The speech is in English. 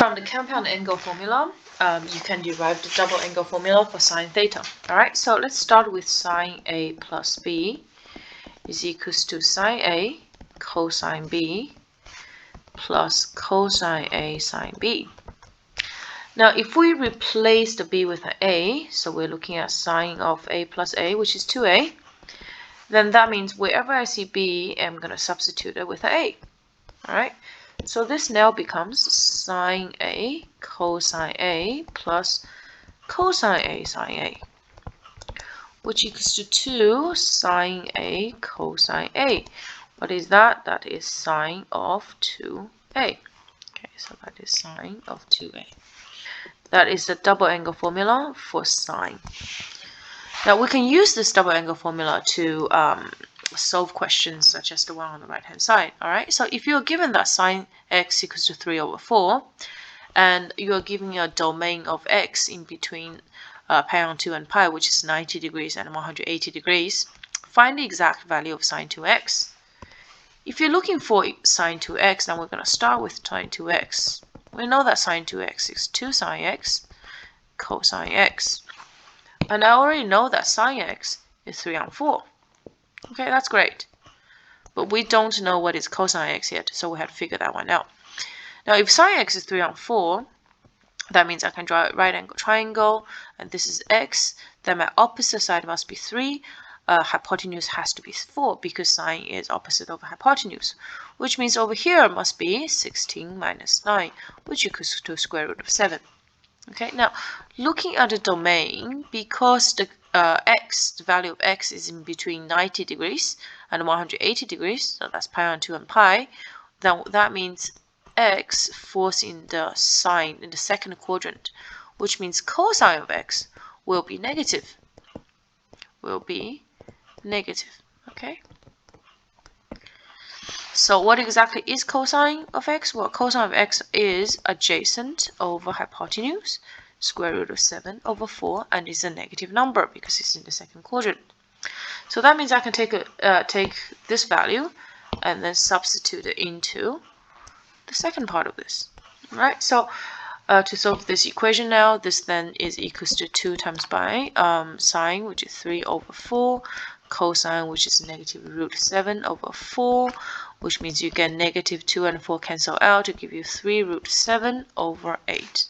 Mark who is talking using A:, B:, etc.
A: From the compound angle formula, you can derive the double angle formula for sine theta. Alright, so let's start with sine A plus B is equals to sine A cosine B plus cosine A sine B. Now, if we replace the B with an A, so we're looking at sine of A plus A, which is 2A, then that means wherever I see B, I'm going to substitute it with an A. Alright, so this now becomes sine A cosine A plus cosine A sine A, which equals to 2 sine A cosine A. What is that? That is sine of 2A. Okay, so that is sine of 2A. That is the double angle formula for sine. Now we can use this double angle formula to solve questions such as the one on the right hand side. Alright, so if you're given that sine x equals to 3 over 4 and you're given a domain of x in between pi on 2 and pi, which is 90 degrees and 180 degrees, find the exact value of sine 2x. If you're looking for sine 2x, then we're going to start with sine 2x. We know that sine 2x is 2 sine x cosine x. And I already know that sine x is 3 on 4. Okay, that's great. But we don't know what is cosine x yet, so we have to figure that one out. Now, if sine x is 3 on 4, that means I can draw a right angle triangle, and this is x. Then my opposite side must be 3. Hypotenuse has to be 4 because sine is opposite over hypotenuse, which means over here must be 16 minus 9, which equals to square root of 7. Okay, now looking at the domain, because the the value of x is in between 90 degrees and 180 degrees, so that's pi on 2 and pi, then that means x falls in the sign in the second quadrant, which means cosine of x will be negative. Okay. So what exactly is cosine of x? Well, cosine of x is adjacent over hypotenuse, square root of 7 over 4, and is a negative number because it's in the second quadrant. So that means I can take this value and then substitute it into the second part of this. Right? So to solve this equation now, this then is equals to 2 times by sine, which is 3 over 4, cosine, which is negative root 7 over 4, which means you get negative 2 and 4 cancel out to give you 3 root 7 over 8.